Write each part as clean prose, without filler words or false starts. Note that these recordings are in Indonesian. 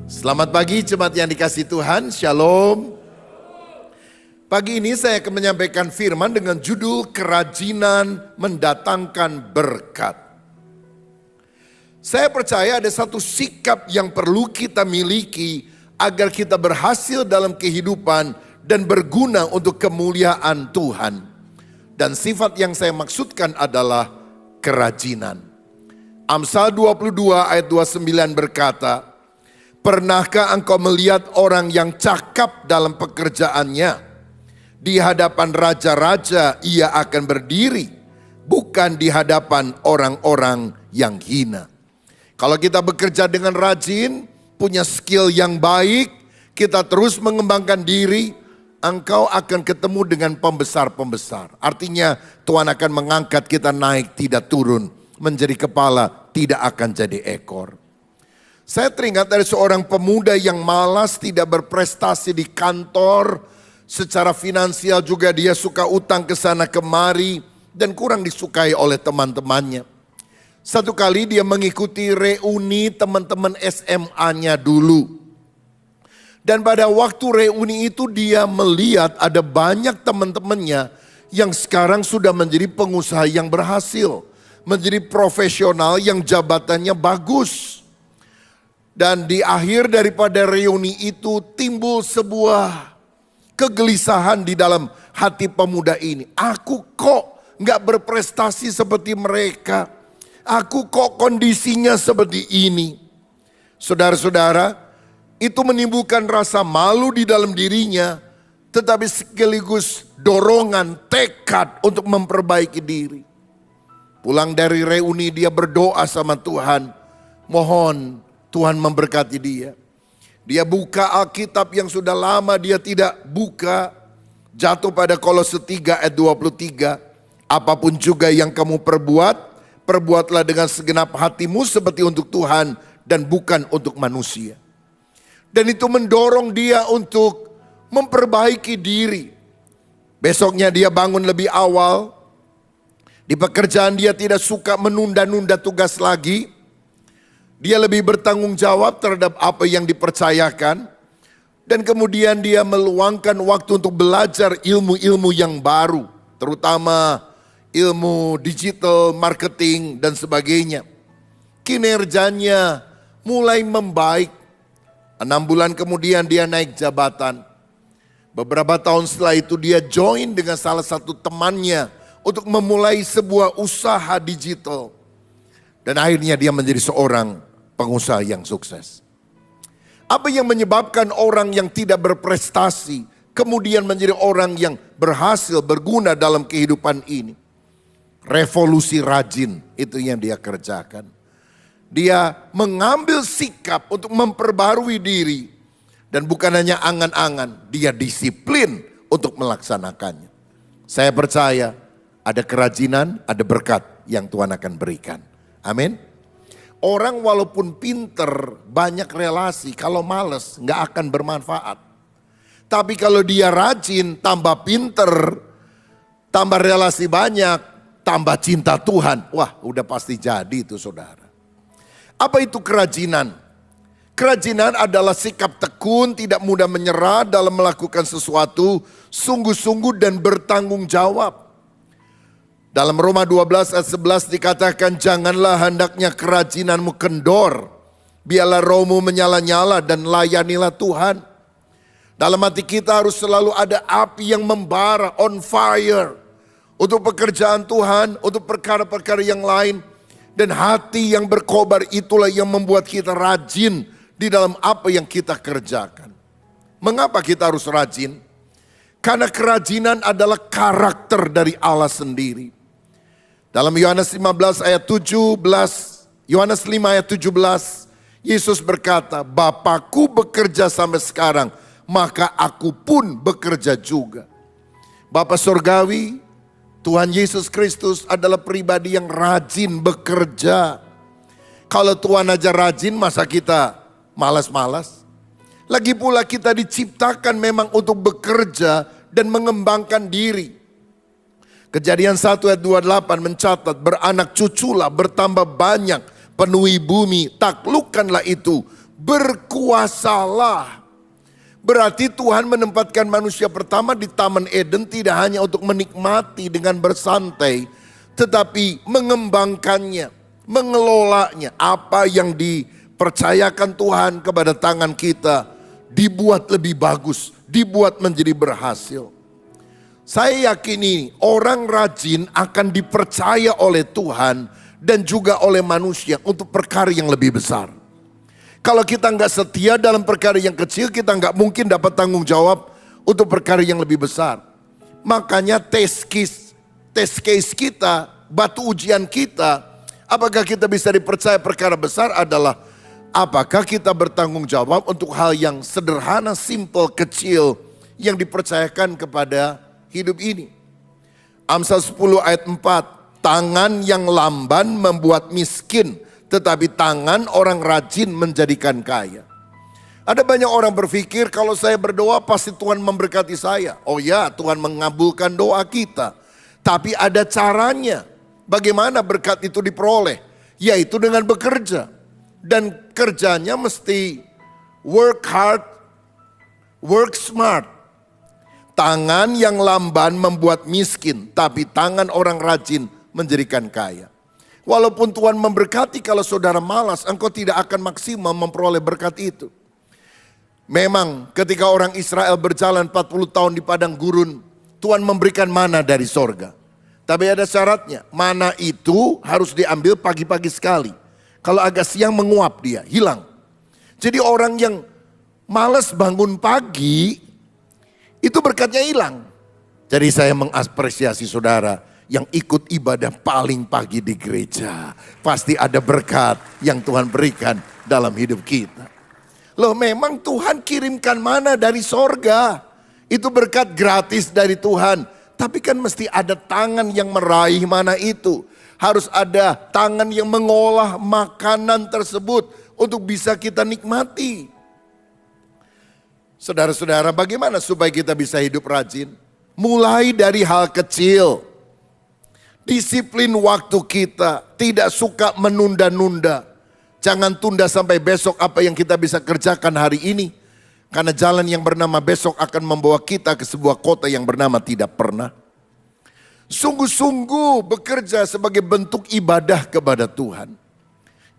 Selamat pagi jemaat yang dikasihi Tuhan, Shalom. Pagi ini saya akan menyampaikan firman dengan judul Kerajinan Mendatangkan Berkat. Saya percaya ada satu sikap yang perlu kita miliki agar kita berhasil dalam kehidupan dan berguna untuk kemuliaan Tuhan. Dan sifat yang saya maksudkan adalah kerajinan. Amsal 22 ayat 29 berkata, "Pernahkah engkau melihat orang yang cakap dalam pekerjaannya? Di hadapan raja-raja ia akan berdiri, bukan di hadapan orang-orang yang hina." Kalau kita bekerja dengan rajin, punya skill yang baik, kita terus mengembangkan diri, engkau akan ketemu dengan pembesar-pembesar. Artinya Tuhan akan mengangkat kita naik, tidak turun. Menjadi kepala, tidak akan jadi ekor. Saya teringat dari seorang pemuda yang malas, tidak berprestasi di kantor, secara finansial juga dia suka utang ke sana kemari dan kurang disukai oleh teman-temannya. Satu kali dia mengikuti reuni teman-teman SMA-nya dulu. Dan pada waktu reuni itu dia melihat ada banyak teman-temannya yang sekarang sudah menjadi pengusaha yang berhasil, menjadi profesional yang jabatannya bagus. Dan di akhir daripada reuni itu timbul sebuah kegelisahan di dalam hati pemuda ini. Aku kok gak berprestasi seperti mereka. Aku kok kondisinya seperti ini. Saudara-saudara, itu menimbulkan rasa malu di dalam dirinya. Tetapi sekaligus dorongan, tekad untuk memperbaiki diri. Pulang dari reuni dia berdoa sama Tuhan. Mohon Tuhan memberkati dia. Dia buka Alkitab yang sudah lama dia tidak buka. Jatuh pada Kolose 3 ayat 23. Apapun juga yang kamu perbuat, perbuatlah dengan segenap hatimu seperti untuk Tuhan dan bukan untuk manusia. Dan itu mendorong dia untuk memperbaiki diri. Besoknya dia bangun lebih awal. Di pekerjaan dia tidak suka menunda-nunda tugas lagi. Dia lebih bertanggung jawab terhadap apa yang dipercayakan. Dan kemudian dia meluangkan waktu untuk belajar ilmu-ilmu yang baru. Terutama ilmu digital, marketing dan sebagainya. Kinerjanya mulai membaik. 6 bulan kemudian dia naik jabatan. Beberapa tahun setelah itu dia join dengan salah satu temannya untuk memulai sebuah usaha digital. Dan akhirnya dia menjadi seorang pengusaha yang sukses. Apa yang menyebabkan orang yang tidak berprestasi kemudian menjadi orang yang berhasil berguna dalam kehidupan ini? Revolusi rajin itu yang dia kerjakan. Dia mengambil sikap untuk memperbarui diri. Dan bukan hanya angan-angan, dia disiplin untuk melaksanakannya. Saya percaya ada kerajinan, ada berkat yang Tuhan akan berikan. Amin. Orang walaupun pinter, banyak relasi, kalau males gak akan bermanfaat. Tapi kalau dia rajin, tambah pinter, tambah relasi banyak, tambah cinta Tuhan. Wah, udah pasti jadi itu saudara. Apa itu kerajinan? Kerajinan adalah sikap tekun, tidak mudah menyerah dalam melakukan sesuatu, sungguh-sungguh dan bertanggung jawab. Dalam Roma 12 ayat 11 dikatakan, janganlah hendaknya kerajinanmu kendor. Biarlah rohmu menyala-nyala dan layanilah Tuhan. Dalam hati kita harus selalu ada api yang membara, on fire. Untuk pekerjaan Tuhan, untuk perkara-perkara yang lain. Dan hati yang berkobar itulah yang membuat kita rajin di dalam apa yang kita kerjakan. Mengapa kita harus rajin? Karena kerajinan adalah karakter dari Allah sendiri. Dalam Yohanes 15 ayat 17, Yohanes 5 ayat 17, Yesus berkata, Bapakku bekerja sampai sekarang, maka aku pun bekerja juga. Bapa Surgawi, Tuhan Yesus Kristus adalah pribadi yang rajin bekerja. Kalau Tuhan aja rajin, masa kita malas-malas? Lagi pula kita diciptakan memang untuk bekerja dan mengembangkan diri. Kejadian 1 ayat 28 mencatat, beranak cuculah, bertambah banyak, penuhi bumi, taklukkanlah itu, berkuasalah. Berarti Tuhan menempatkan manusia pertama di Taman Eden tidak hanya untuk menikmati dengan bersantai, tetapi mengembangkannya, mengelolanya. Apa yang dipercayakan Tuhan kepada tangan kita dibuat lebih bagus, dibuat menjadi berhasil. Saya yakini orang rajin akan dipercaya oleh Tuhan dan juga oleh manusia untuk perkara yang lebih besar. Kalau kita nggak setia dalam perkara yang kecil, kita nggak mungkin dapat tanggung jawab untuk perkara yang lebih besar. Makanya test case kita, batu ujian kita, apakah kita bisa dipercaya perkara besar adalah apakah kita bertanggung jawab untuk hal yang sederhana, simple, kecil yang dipercayakan kepada hidup ini. Amsal 10 ayat 4, tangan yang lamban membuat miskin, tetapi tangan orang rajin menjadikan kaya. Ada banyak orang berpikir kalau saya berdoa pasti Tuhan memberkati saya. Oh ya, Tuhan mengabulkan doa kita. Tapi ada caranya. Bagaimana berkat itu diperoleh? Yaitu dengan bekerja. Dan kerjanya mesti work hard, work smart. Tangan yang lamban membuat miskin, tapi tangan orang rajin menjadikan kaya. Walaupun Tuhan memberkati, kalau saudara malas, engkau tidak akan maksimal memperoleh berkat itu. Memang ketika orang Israel berjalan 40 tahun di padang gurun, Tuhan memberikan mana dari sorga. Tapi ada syaratnya, mana itu harus diambil pagi-pagi sekali. Kalau agak siang menguap dia, hilang. Jadi orang yang malas bangun pagi, itu berkatnya hilang. Jadi saya mengapresiasi saudara yang ikut ibadah paling pagi di gereja. Pasti ada berkat yang Tuhan berikan dalam hidup kita. Loh, memang Tuhan kirimkan mana dari sorga. Itu berkat gratis dari Tuhan. Tapi kan mesti ada tangan yang meraih mana itu. Harus ada tangan yang mengolah makanan tersebut untuk bisa kita nikmati. Saudara-saudara, bagaimana supaya kita bisa hidup rajin? Mulai dari hal kecil. Disiplin waktu kita, tidak suka menunda-nunda. Jangan tunda sampai besok apa yang kita bisa kerjakan hari ini. Karena jalan yang bernama besok akan membawa kita ke sebuah kota yang bernama tidak pernah. Sungguh-sungguh bekerja sebagai bentuk ibadah kepada Tuhan.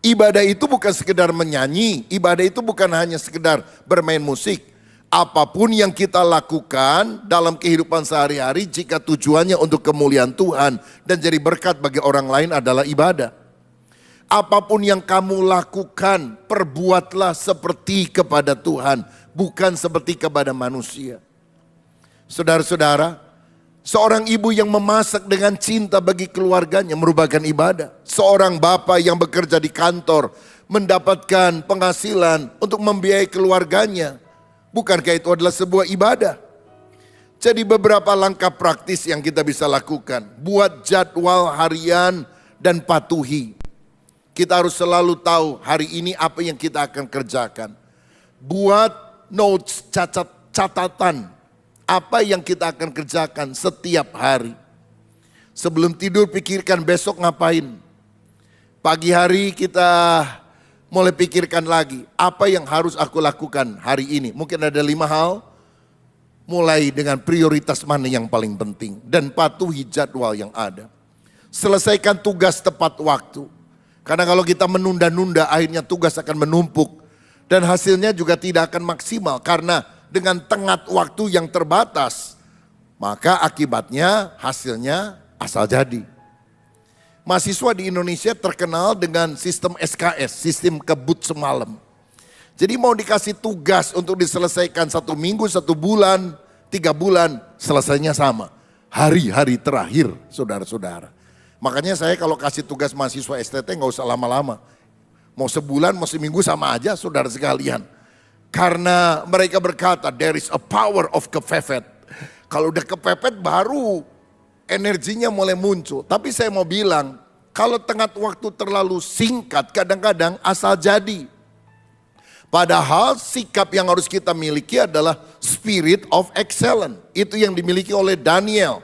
Ibadah itu bukan sekedar menyanyi, ibadah itu bukan hanya sekedar bermain musik. Apapun yang kita lakukan dalam kehidupan sehari-hari jika tujuannya untuk kemuliaan Tuhan dan jadi berkat bagi orang lain adalah ibadah. Apapun yang kamu lakukan, perbuatlah seperti kepada Tuhan, bukan seperti kepada manusia. Saudara-saudara, seorang ibu yang memasak dengan cinta bagi keluarganya merupakan ibadah. Seorang bapak yang bekerja di kantor mendapatkan penghasilan untuk membiayai keluarganya. Bukankah itu adalah sebuah ibadah? Jadi beberapa langkah praktis yang kita bisa lakukan. Buat jadwal harian dan patuhi. Kita harus selalu tahu hari ini apa yang kita akan kerjakan. Buat notes, catatan. Apa yang kita akan kerjakan setiap hari. Sebelum tidur pikirkan besok ngapain. Pagi hari kita mulai pikirkan lagi, apa yang harus aku lakukan hari ini. Mungkin ada 5 hal, mulai dengan prioritas mana yang paling penting. Dan patuhi jadwal yang ada. Selesaikan tugas tepat waktu. Karena kalau kita menunda-nunda, akhirnya tugas akan menumpuk. Dan hasilnya juga tidak akan maksimal. Karena dengan tenggat waktu yang terbatas, maka akibatnya hasilnya asal jadi. Mahasiswa di Indonesia terkenal dengan sistem SKS, sistem kebut semalam. Jadi mau dikasih tugas untuk diselesaikan 1 minggu, 1 bulan, 3 bulan, selesainya sama. Hari-hari terakhir, saudara-saudara. Makanya saya kalau kasih tugas mahasiswa STT nggak usah lama-lama. Mau sebulan, mau seminggu sama aja saudara sekalian. Karena mereka berkata, there is a power of kepepet. Kalau udah kepepet baru energinya mulai muncul. Tapi saya mau bilang, kalau tenggat waktu terlalu singkat, kadang-kadang asal jadi. Padahal sikap yang harus kita miliki adalah spirit of excellence. Itu yang dimiliki oleh Daniel.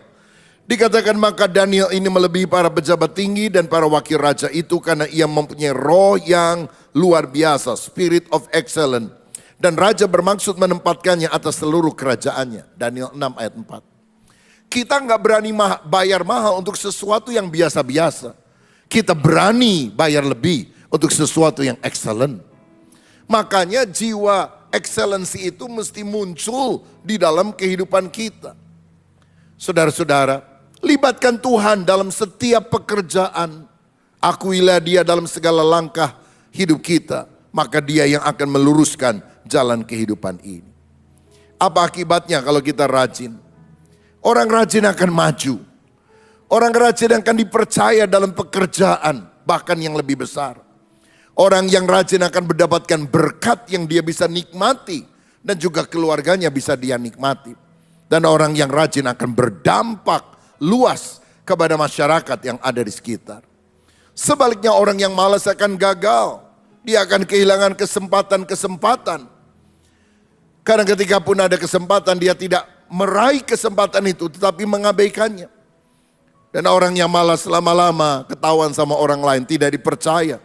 Dikatakan maka Daniel ini melebihi para pejabat tinggi dan para wakil raja itu karena ia mempunyai roh yang luar biasa, spirit of excellence. Dan raja bermaksud menempatkannya atas seluruh kerajaannya. Daniel 6 ayat 4. Kita nggak berani bayar mahal untuk sesuatu yang biasa-biasa. Kita berani bayar lebih untuk sesuatu yang excellent. Makanya jiwa excellency itu mesti muncul di dalam kehidupan kita. Saudara-saudara, libatkan Tuhan dalam setiap pekerjaan. Akuilah Dia dalam segala langkah hidup kita. Maka Dia yang akan meluruskan jalan kehidupan ini. Apa akibatnya kalau kita rajin? Orang rajin akan maju. Orang rajin akan dipercaya dalam pekerjaan, bahkan yang lebih besar. Orang yang rajin akan mendapatkan berkat yang dia bisa nikmati. Dan juga keluarganya bisa dia nikmati. Dan orang yang rajin akan berdampak luas kepada masyarakat yang ada di sekitar. Sebaliknya orang yang malas akan gagal. Dia akan kehilangan kesempatan-kesempatan. Karena ketika pun ada kesempatan dia tidak meraih kesempatan itu tetapi mengabaikannya. Dan orang yang malas lama-lama ketahuan sama orang lain, tidak dipercaya.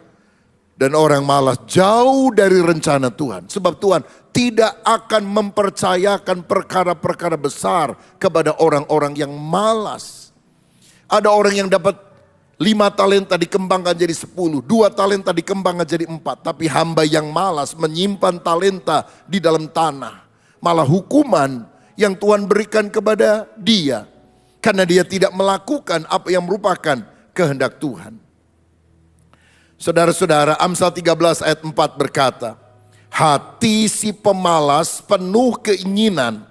Dan orang malas jauh dari rencana Tuhan. Sebab Tuhan tidak akan mempercayakan perkara-perkara besar kepada orang-orang yang malas. Ada orang yang dapat 5 talenta dikembangkan jadi 10, 2 talenta dikembangkan jadi 4. Tapi hamba yang malas menyimpan talenta di dalam tanah. Malah hukuman yang Tuhan berikan kepada dia. Karena dia tidak melakukan apa yang merupakan kehendak Tuhan. Saudara-saudara, Amsal 13 ayat 4 berkata, hati si pemalas penuh keinginan,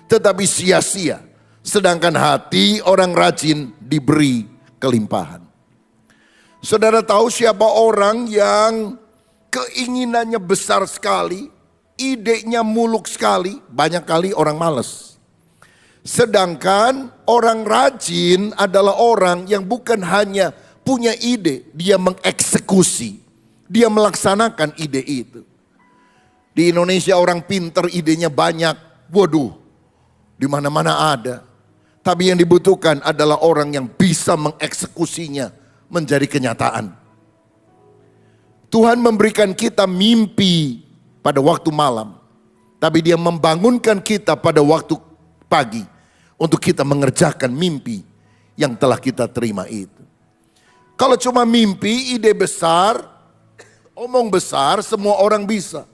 tetapi sia-sia. Sedangkan hati orang rajin diberi kelimpahan. Saudara tahu siapa orang yang keinginannya besar sekali, idenya muluk sekali, banyak kali orang malas. Sedangkan orang rajin adalah orang yang bukan hanya punya ide, dia mengeksekusi, dia melaksanakan ide itu. Di Indonesia orang pinter idenya banyak, waduh, di mana-mana ada. Tapi yang dibutuhkan adalah orang yang bisa mengeksekusinya menjadi kenyataan. Tuhan memberikan kita mimpi pada waktu malam, tapi Dia membangunkan kita pada waktu pagi untuk kita mengerjakan mimpi yang telah kita terima itu. Kalau cuma mimpi, ide besar, omong besar, semua orang bisa.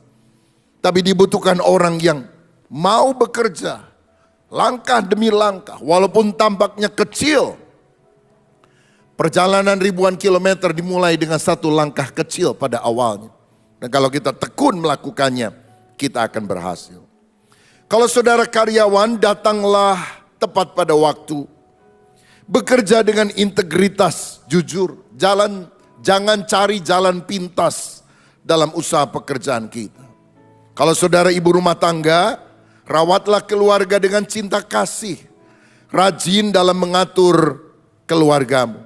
Tapi dibutuhkan orang yang mau bekerja, langkah demi langkah, walaupun tampaknya kecil. Perjalanan ribuan kilometer dimulai dengan satu langkah kecil pada awalnya. Dan kalau kita tekun melakukannya, kita akan berhasil. Kalau saudara karyawan, datanglah tepat pada waktu. Bekerja dengan integritas, jujur. Jangan cari jalan pintas dalam usaha pekerjaan kita. Kalau saudara ibu rumah tangga, rawatlah keluarga dengan cinta kasih. Rajin dalam mengatur keluargamu.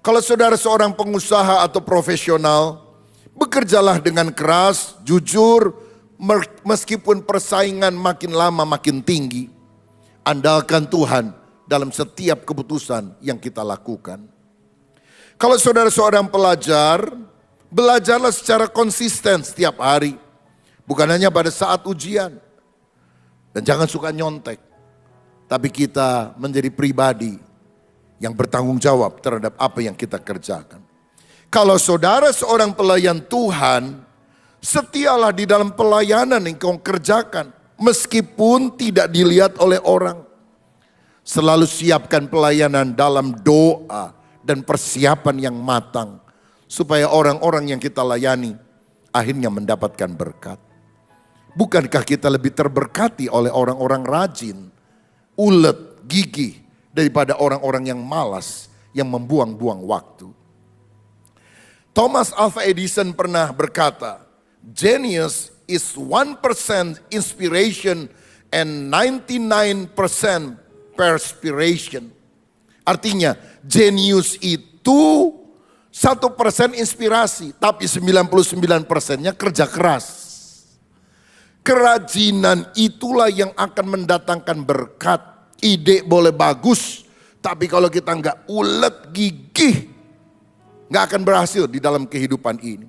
Kalau saudara seorang pengusaha atau profesional, bekerjalah dengan keras, jujur, meskipun persaingan makin lama makin tinggi. Andalkan Tuhan dalam setiap keputusan yang kita lakukan. Kalau saudara seorang pelajar, belajarlah secara konsisten setiap hari. Bukan hanya pada saat ujian. Dan jangan suka nyontek. Tapi kita menjadi pribadi yang bertanggung jawab terhadap apa yang kita kerjakan. Kalau saudara seorang pelayan Tuhan, setialah di dalam pelayanan yang kau kerjakan. Meskipun tidak dilihat oleh orang. Selalu siapkan pelayanan dalam doa dan persiapan yang matang. Supaya orang-orang yang kita layani akhirnya mendapatkan berkat. Bukankah kita lebih terberkati oleh orang-orang rajin, ulet, gigih daripada orang-orang yang malas, yang membuang-buang waktu. Thomas Alva Edison pernah berkata, genius is 1% inspiration and 99% perspiration. Artinya, jenius itu 1% inspirasi, tapi 99%-nya kerja keras. Kerajinan itulah yang akan mendatangkan berkat. Ide boleh bagus, Tapi kalau kita nggak ulet gigih, nggak akan berhasil di dalam kehidupan ini.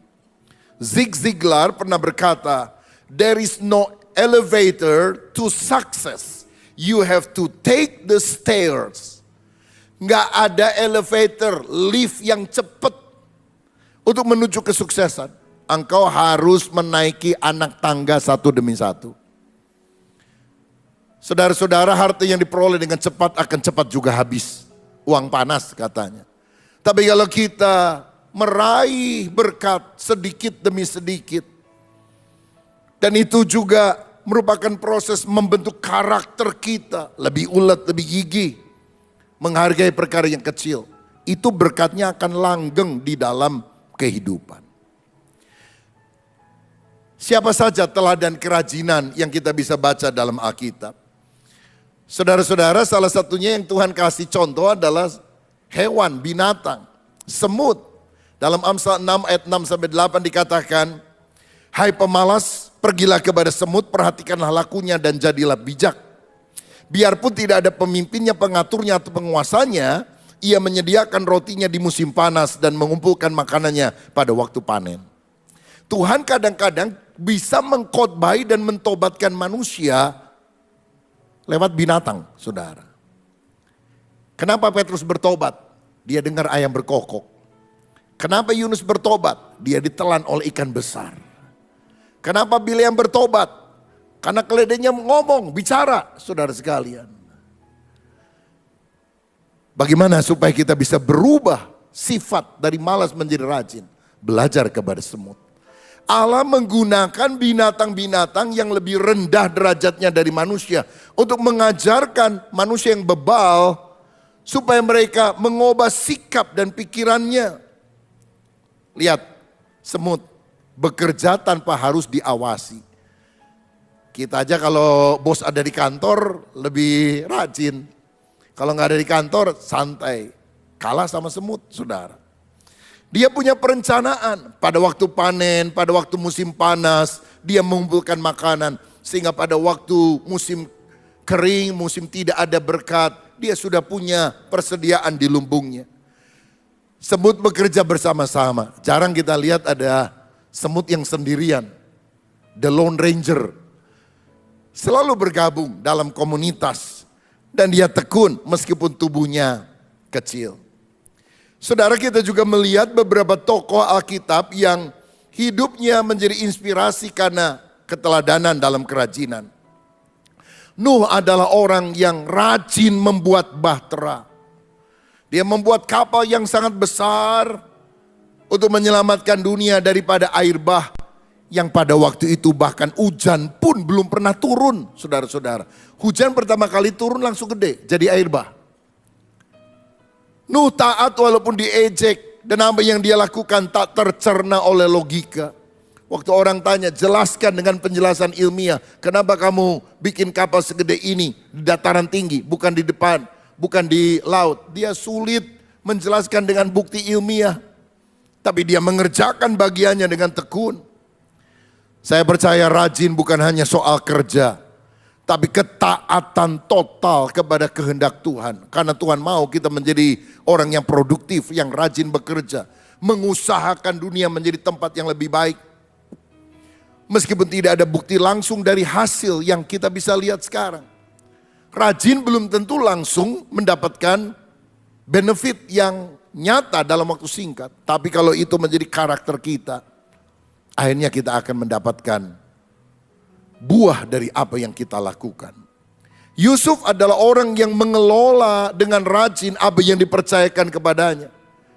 Zig Ziglar pernah berkata, there is no elevator to success. You have to take the stairs. Nggak ada elevator, lift yang cepat untuk menuju kesuksesan. Engkau harus menaiki anak tangga satu demi satu. Saudara-saudara, harta yang diperoleh dengan cepat akan cepat juga habis. Uang panas katanya. Tapi kalau kita meraih berkat sedikit demi sedikit, dan itu juga merupakan proses membentuk karakter kita, lebih ulet, lebih gigih, menghargai perkara yang kecil, itu berkatnya akan langgeng di dalam kehidupan. Siapa saja teladan kerajinan yang kita bisa baca dalam Alkitab? Saudara-saudara, salah satunya yang Tuhan kasih contoh adalah hewan, binatang, semut. Dalam Amsal 6 ayat 6-8 dikatakan, hai pemalas, pergilah kepada semut, perhatikanlah lakunya dan jadilah bijak. Biarpun tidak ada pemimpinnya, pengaturnya atau penguasanya, ia menyediakan rotinya di musim panas dan mengumpulkan makanannya pada waktu panen. Tuhan kadang-kadang bisa mengkhotbahi dan mentobatkan manusia lewat binatang, saudara. Kenapa Petrus bertobat? Dia dengar ayam berkokok. Kenapa Yunus bertobat? Dia ditelan oleh ikan besar. Kenapa Bileam bertobat? Karena keledainya ngomong, bicara, saudara sekalian. Bagaimana supaya kita bisa berubah sifat dari malas menjadi rajin? Belajar kepada semut. Allah menggunakan binatang-binatang yang lebih rendah derajatnya dari manusia untuk mengajarkan manusia yang bebal supaya mereka mengubah sikap dan pikirannya. Lihat, semut bekerja tanpa harus diawasi. Kita aja kalau bos ada di kantor lebih rajin. Kalau nggak ada di kantor santai. Kalah sama semut, saudara. Dia punya perencanaan pada waktu panen, pada waktu musim panas. Dia mengumpulkan makanan. Sehingga pada waktu musim kering, musim tidak ada berkat. Dia sudah punya persediaan di lumbungnya. Semut bekerja bersama-sama. Jarang kita lihat ada semut yang sendirian. The Lone Ranger. Selalu bergabung dalam komunitas. Dan dia tekun meskipun tubuhnya kecil. Saudara, kita juga melihat beberapa tokoh Alkitab yang hidupnya menjadi inspirasi karena keteladanan dalam kerajinan. Nuh adalah orang yang rajin membuat bahtera. Dia membuat kapal yang sangat besar untuk menyelamatkan dunia daripada air bah yang pada waktu itu bahkan hujan pun belum pernah turun, saudara-saudara. Hujan pertama kali turun langsung gede, jadi air bah. Nuh taat walaupun diejek dan apa yang dia lakukan tak tercerna oleh logika. Waktu orang tanya, jelaskan dengan penjelasan ilmiah, kenapa kamu bikin kapal segede ini di dataran tinggi, bukan di depan, bukan di laut. Dia sulit menjelaskan dengan bukti ilmiah. Tapi dia mengerjakan bagiannya dengan tekun. Saya percaya rajin bukan hanya soal kerja, tapi ketaatan total kepada kehendak Tuhan. Karena Tuhan mau kita menjadi orang yang produktif, yang rajin bekerja. Mengusahakan dunia menjadi tempat yang lebih baik. Meskipun tidak ada bukti langsung dari hasil yang kita bisa lihat sekarang. Rajin belum tentu langsung mendapatkan benefit yang nyata dalam waktu singkat. Tapi kalau itu menjadi karakter kita, akhirnya kita akan mendapatkan buah dari apa yang kita lakukan. Yusuf adalah orang yang mengelola dengan rajin apa yang dipercayakan kepadanya.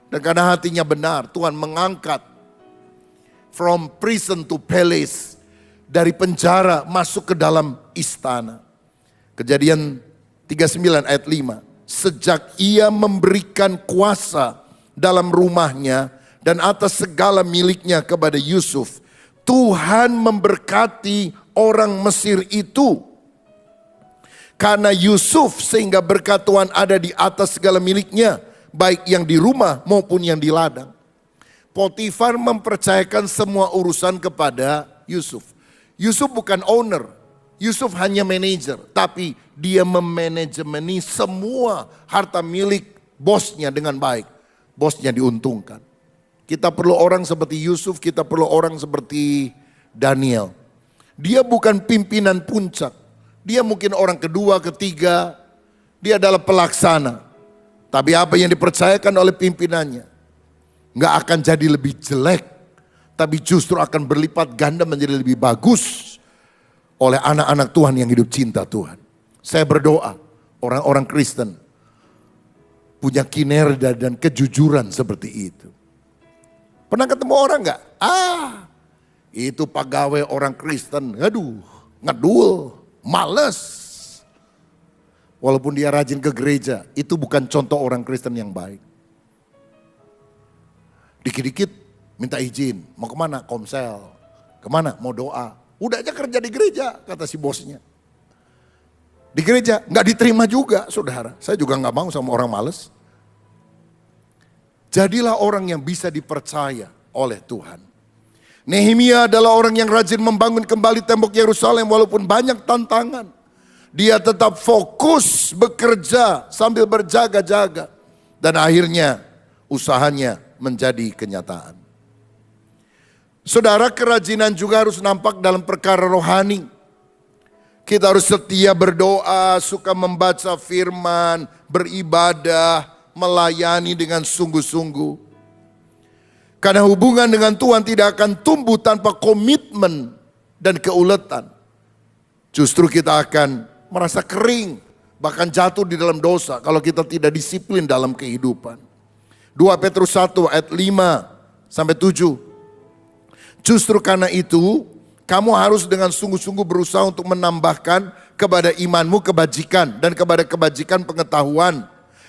Dan karena hatinya benar, Tuhan mengangkat from prison to palace, dari penjara masuk ke dalam istana. Kejadian 39 ayat 5. Sejak ia memberikan kuasa dalam rumahnya dan atas segala miliknya kepada Yusuf, Tuhan memberkati orang Mesir itu. Karena Yusuf sehingga berkat Tuhan ada di atas segala miliknya, baik yang di rumah maupun yang di ladang. Potifar mempercayakan semua urusan kepada Yusuf. Yusuf bukan owner, Yusuf hanya manajer, tapi dia memanajemeni semua harta milik bosnya dengan baik. Bosnya diuntungkan. Kita perlu orang seperti Yusuf, kita perlu orang seperti Daniel. Dia bukan pimpinan puncak. Dia mungkin orang kedua, ketiga. Dia adalah pelaksana. Tapi apa yang dipercayakan oleh pimpinannya nggak akan jadi lebih jelek, tapi justru akan berlipat ganda menjadi lebih bagus oleh anak-anak Tuhan yang hidup cinta Tuhan. Saya berdoa orang-orang Kristen punya kinerja dan kejujuran seperti itu. Pernah ketemu orang nggak? Itu pegawai orang Kristen, aduh, ngedul, males. Walaupun dia rajin ke gereja, itu bukan contoh orang Kristen yang baik. Dikit-dikit minta izin, mau kemana? Komsel. Kemana? Mau doa. Udah aja kerja di gereja, kata si bosnya. Di gereja nggak diterima juga, saudara. Saya juga nggak mau sama orang males. Jadilah orang yang bisa dipercaya oleh Tuhan. Nehemia adalah orang yang rajin membangun kembali tembok Yerusalem walaupun banyak tantangan. Dia tetap fokus bekerja sambil berjaga-jaga. Dan akhirnya usahanya menjadi kenyataan. Saudara, kerajinan juga harus nampak dalam perkara rohani. Kita harus setia berdoa, suka membaca firman, beribadah, melayani dengan sungguh-sungguh. Karena hubungan dengan Tuhan tidak akan tumbuh tanpa komitmen dan keuletan. Justru kita akan merasa kering, bahkan jatuh di dalam dosa kalau kita tidak disiplin dalam kehidupan. 2 Petrus 1 ayat 5 sampai 7. Justru karena itu, kamu harus dengan sungguh-sungguh berusaha untuk menambahkan kepada imanmu kebajikan, dan kepada kebajikan pengetahuan,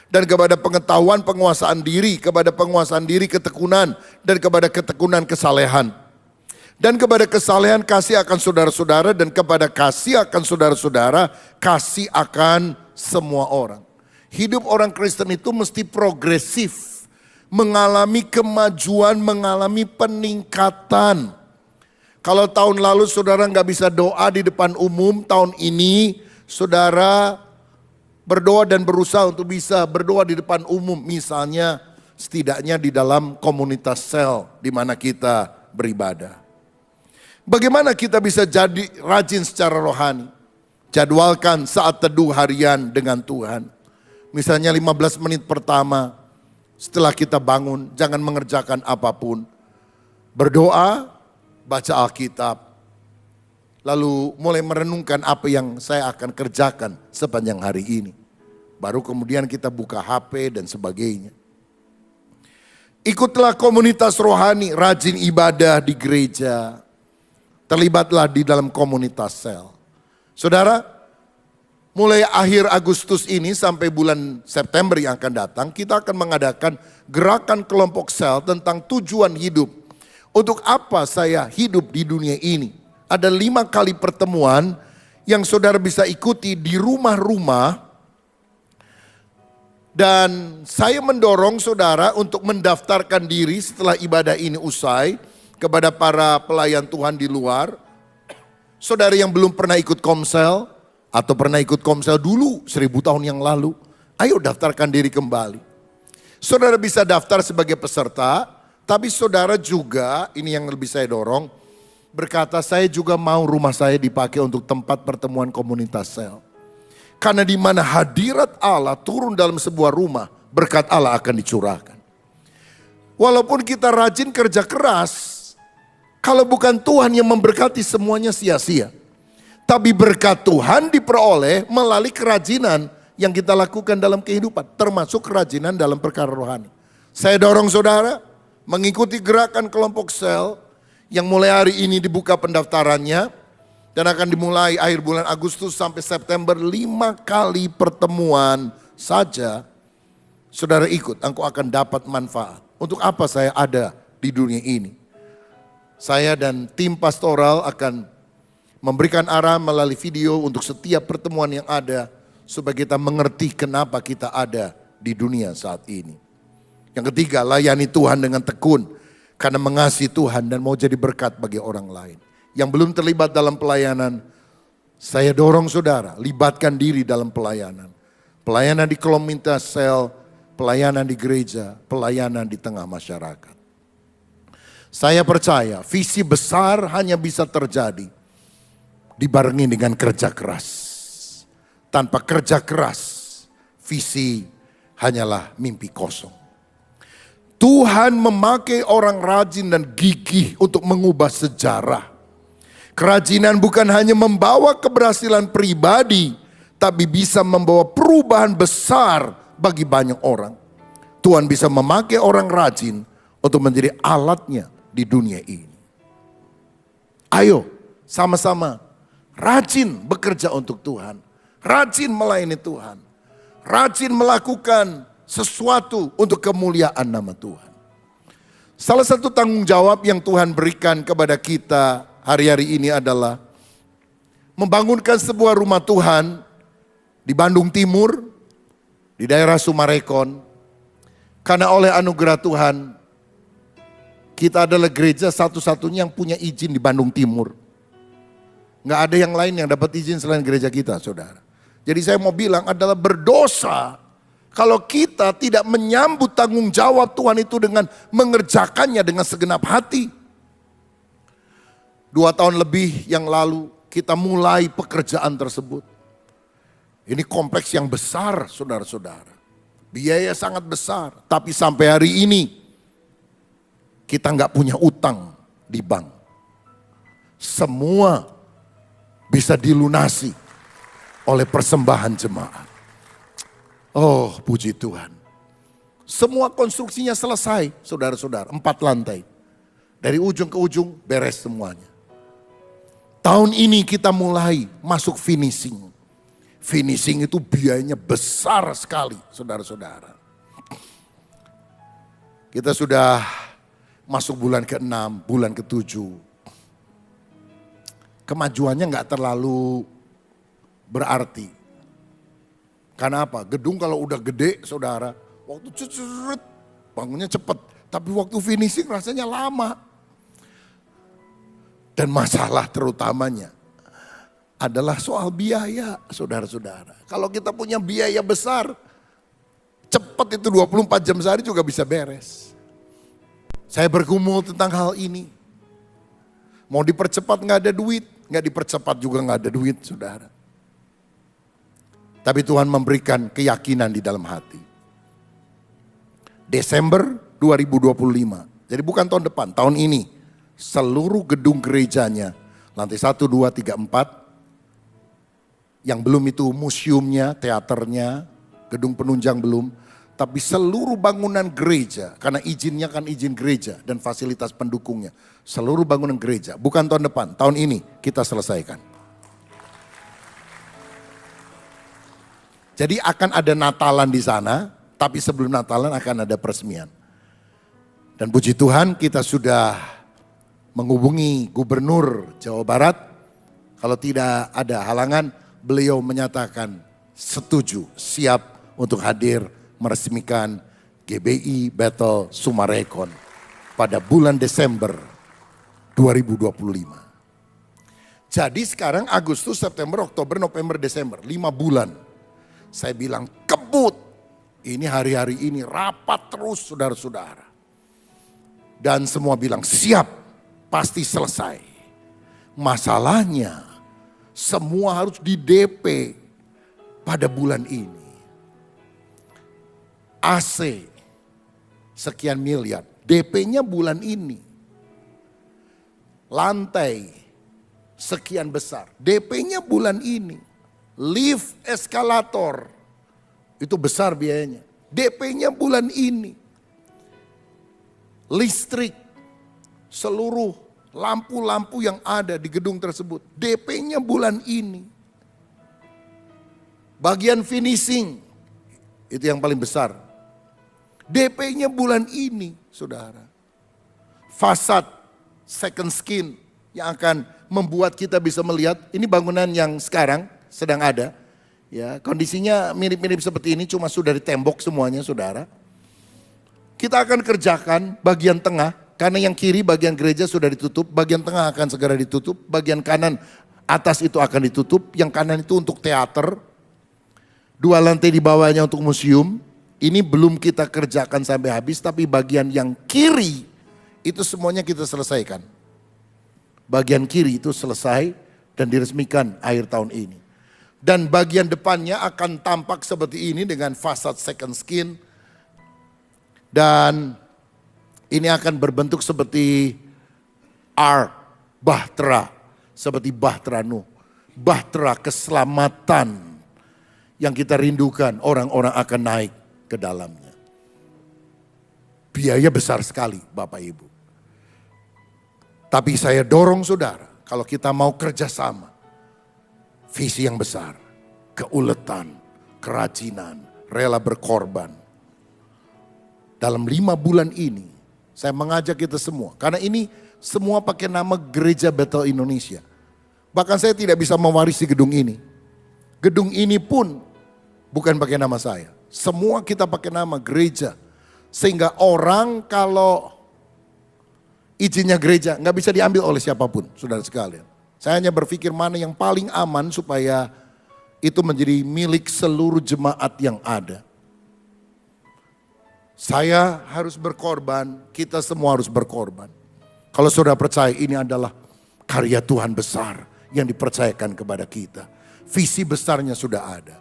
dan kepada pengetahuan penguasaan diri, kepada penguasaan diri ketekunan, dan kepada ketekunan kesalehan. Dan kepada kesalehan kasih akan saudara-saudara, dan kepada kasih akan saudara-saudara, kasih akan semua orang. Hidup orang Kristen itu mesti progresif, mengalami kemajuan, mengalami peningkatan. Kalau tahun lalu saudara nggak bisa doa di depan umum, tahun ini saudara berdoa dan berusaha untuk bisa berdoa di depan umum. Misalnya setidaknya di dalam komunitas sel di mana kita beribadah. Bagaimana kita bisa jadi rajin secara rohani? Jadwalkan saat teduh harian dengan Tuhan. Misalnya 15 menit pertama setelah kita bangun, jangan mengerjakan apapun. Berdoa, baca Alkitab, lalu mulai merenungkan apa yang saya akan kerjakan sepanjang hari ini. Baru kemudian kita buka HP dan sebagainya. Ikutlah komunitas rohani, rajin ibadah di gereja. Terlibatlah di dalam komunitas sel. Saudara, mulai akhir Agustus ini sampai bulan September yang akan datang, kita akan mengadakan gerakan kelompok sel tentang tujuan hidup. Untuk apa saya hidup di dunia ini? Ada 5 kali pertemuan yang saudara bisa ikuti di rumah-rumah. Dan saya mendorong saudara untuk mendaftarkan diri setelah ibadah ini usai kepada para pelayan Tuhan di luar. Saudara yang belum pernah ikut komsel atau pernah ikut komsel dulu 1000 tahun yang lalu, ayo daftarkan diri kembali. Saudara bisa daftar sebagai peserta, tapi saudara juga, ini yang lebih saya dorong, berkata saya juga mau rumah saya dipakai untuk tempat pertemuan komunitas sel. Karena di mana hadirat Allah turun dalam sebuah rumah, berkat Allah akan dicurahkan. Walaupun kita rajin kerja keras, kalau bukan Tuhan yang memberkati semuanya sia-sia. Tapi berkat Tuhan diperoleh melalui kerajinan yang kita lakukan dalam kehidupan. Termasuk kerajinan dalam perkara rohani. Saya dorong saudara mengikuti gerakan kelompok sel yang mulai hari ini dibuka pendaftarannya. Dan akan dimulai akhir bulan Agustus sampai September 5 kali pertemuan saja. Saudara ikut, engkau akan dapat manfaat. Untuk apa saya ada di dunia ini? Saya dan tim pastoral akan memberikan arah melalui video untuk setiap pertemuan yang ada. Supaya kita mengerti kenapa kita ada di dunia saat ini. Yang ketiga, layani Tuhan dengan tekun. Karena mengasihi Tuhan dan mau jadi berkat bagi orang lain. Yang belum terlibat dalam pelayanan, Saya dorong saudara, libatkan diri dalam pelayanan. Pelayanan di komunitas sel, pelayanan di gereja, pelayanan di tengah masyarakat. Saya percaya visi besar hanya bisa terjadi dibarengi dengan kerja keras. Tanpa kerja keras, visi hanyalah mimpi kosong. Tuhan memakai orang rajin dan gigih untuk mengubah sejarah. Kerajinan bukan hanya membawa keberhasilan pribadi, tapi bisa membawa perubahan besar bagi banyak orang. Tuhan bisa memakai orang rajin untuk menjadi alatnya di dunia ini. Ayo sama-sama rajin bekerja untuk Tuhan. Rajin melayani Tuhan. Rajin melakukan sesuatu untuk kemuliaan nama Tuhan. Salah satu tanggung jawab yang Tuhan berikan kepada kita hari-hari ini adalah membangunkan sebuah rumah Tuhan di Bandung Timur, di daerah Sumarekon. Karena oleh anugerah Tuhan, kita adalah gereja satu-satunya yang punya izin di Bandung Timur. Nggak ada yang lain yang dapat izin selain gereja kita, saudara. Jadi saya mau bilang adalah berdosa kalau kita tidak menyambut tanggung jawab Tuhan itu dengan mengerjakannya dengan segenap hati. 2 tahun lebih yang lalu kita mulai pekerjaan tersebut. Ini kompleks yang besar saudara-saudara. Biaya sangat besar. Tapi sampai hari ini kita nggak punya utang di bank. Semua bisa dilunasi oleh persembahan jemaat. Oh puji Tuhan. Semua konstruksinya selesai saudara-saudara. 4 lantai. Dari ujung ke ujung beres semuanya. Tahun ini kita mulai masuk finishing. Finishing itu biayanya besar sekali saudara-saudara. Kita sudah masuk bulan ke-6, bulan ke-7. Kemajuannya gak terlalu berarti. Karena apa? Gedung kalau udah gede saudara, waktu ceceret, bangunnya cepet. Tapi waktu finishing rasanya lama. Dan masalah terutamanya adalah soal biaya saudara-saudara. Kalau kita punya biaya besar, cepat itu 24 jam sehari juga bisa beres. Saya bergumul tentang hal ini. Mau dipercepat gak ada duit, gak dipercepat juga gak ada duit saudara. Tapi Tuhan memberikan keyakinan di dalam hati. Desember 2025, jadi bukan tahun depan, tahun ini. Seluruh gedung gerejanya, lantai 1, 2, 3, 4. Yang belum itu museumnya, teaternya, gedung penunjang belum. Tapi seluruh bangunan gereja, karena izinnya kan izin gereja dan fasilitas pendukungnya. Seluruh bangunan gereja, bukan tahun depan, tahun ini kita selesaikan. Jadi akan ada Natalan di sana, tapi sebelum Natalan akan ada peresmian. Dan puji Tuhan kita sudah menghubungi Gubernur Jawa Barat. Kalau tidak ada halangan, beliau menyatakan setuju, siap untuk hadir meresmikan GBI Bethel Sumarekon pada bulan Desember 2025. Jadi sekarang Agustus, September, Oktober, November, Desember, 5 bulan. Saya bilang kebut, ini hari-hari ini rapat terus saudara-saudara. Dan semua bilang siap, pasti selesai. Masalahnya semua harus di DP pada bulan ini. AC sekian miliar, DP-nya bulan ini. Lantai sekian besar, DP-nya bulan ini. Lift, eskalator, itu besar biayanya. DP-nya bulan ini. Listrik, seluruh lampu-lampu yang ada di gedung tersebut. DP-nya bulan ini. Bagian finishing, itu yang paling besar. DP-nya bulan ini, saudara. Fasad, second skin, yang akan membuat kita bisa melihat, ini bangunan yang sekarang sedang ada, ya kondisinya mirip-mirip seperti ini, cuma sudah ditembok semuanya saudara. Kita akan kerjakan bagian tengah, karena yang kiri bagian gereja sudah ditutup, bagian tengah akan segera ditutup, bagian kanan atas itu akan ditutup, yang kanan itu untuk teater, 2 lantai di bawahnya untuk museum. Ini belum kita kerjakan sampai habis, tapi bagian yang kiri itu semuanya kita selesaikan. Bagian kiri itu selesai dan diresmikan akhir tahun ini. Dan bagian depannya akan tampak seperti ini dengan fasad second skin. Dan ini akan berbentuk seperti ark, bahtera, seperti bahtera Nuh. Bahtera keselamatan yang kita rindukan, orang-orang akan naik ke dalamnya. Biaya besar sekali Bapak Ibu. Tapi saya dorong saudara, kalau kita mau kerjasama, visi yang besar, keuletan, kerajinan, rela berkorban. Dalam 5 bulan ini, saya mengajak kita semua, karena ini semua pakai nama Gereja Bethel Indonesia. Bahkan saya tidak bisa mewarisi gedung ini. Gedung ini pun bukan pakai nama saya. Semua kita pakai nama gereja. Sehingga orang kalau izinnya gereja nggak bisa diambil oleh siapapun, saudara sekalian. Saya hanya berpikir mana yang paling aman supaya itu menjadi milik seluruh jemaat yang ada. Saya harus berkorban, kita semua harus berkorban. Kalau saudara percaya ini adalah karya Tuhan besar yang dipercayakan kepada kita. Visi besarnya sudah ada.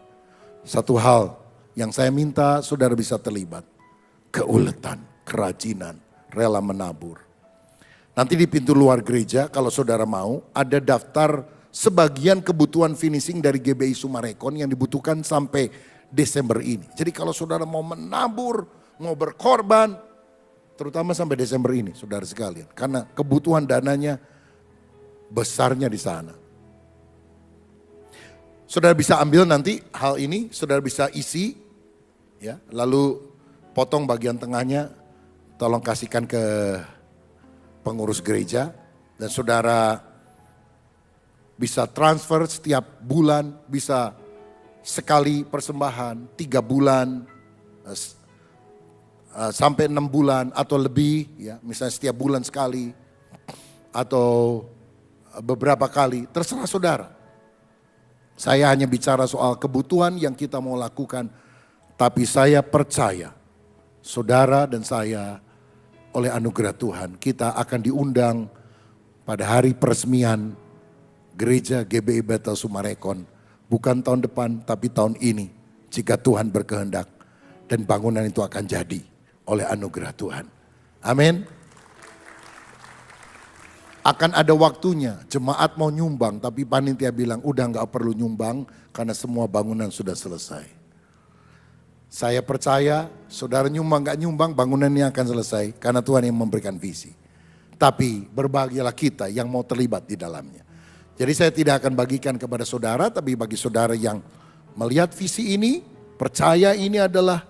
Satu hal yang saya minta saudara bisa terlibat. Keuletan, kerajinan, rela menabur. Nanti di pintu luar gereja kalau saudara mau ada daftar sebagian kebutuhan finishing dari GBI Sumarekon yang dibutuhkan sampai Desember ini. Jadi kalau saudara mau menabur, mau berkorban, terutama sampai Desember ini saudara sekalian. Karena kebutuhan dananya besarnya di sana. Saudara bisa ambil nanti hal ini, saudara bisa isi, ya, lalu potong bagian tengahnya, tolong kasihkan ke pengurus gereja, dan saudara bisa transfer setiap bulan, bisa sekali persembahan, 3 bulan, sampai 6 bulan atau lebih, ya, misalnya setiap bulan sekali, atau beberapa kali, terserah saudara. Saya hanya bicara soal kebutuhan yang kita mau lakukan, tapi saya percaya saudara dan saya oleh anugerah Tuhan kita akan diundang pada hari peresmian gereja GBI Bethel Sumarekon. Bukan tahun depan tapi tahun ini jika Tuhan berkehendak, dan bangunan itu akan jadi oleh anugerah Tuhan. Amin. Akan ada waktunya jemaat mau nyumbang tapi panitia bilang udah gak perlu nyumbang karena semua bangunan sudah selesai. Saya percaya saudara nyumbang gak nyumbang bangunan ini akan selesai karena Tuhan yang memberikan visi. Tapi berbahagialah kita yang mau terlibat di dalamnya. Jadi saya tidak akan bagikan kepada saudara, tapi bagi saudara yang melihat visi ini, percaya ini adalah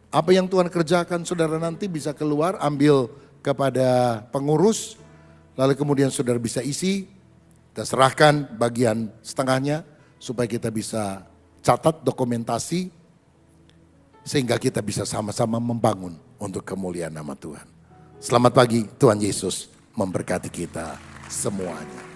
apa yang Tuhan kerjakan, saudara nanti bisa keluar ambil kepada pengurus. Lalu kemudian saudara bisa isi dan serahkan bagian setengahnya supaya kita bisa catat dokumentasi sehingga kita bisa sama-sama membangun untuk kemuliaan nama Tuhan. Selamat pagi, Tuhan Yesus memberkati kita semuanya.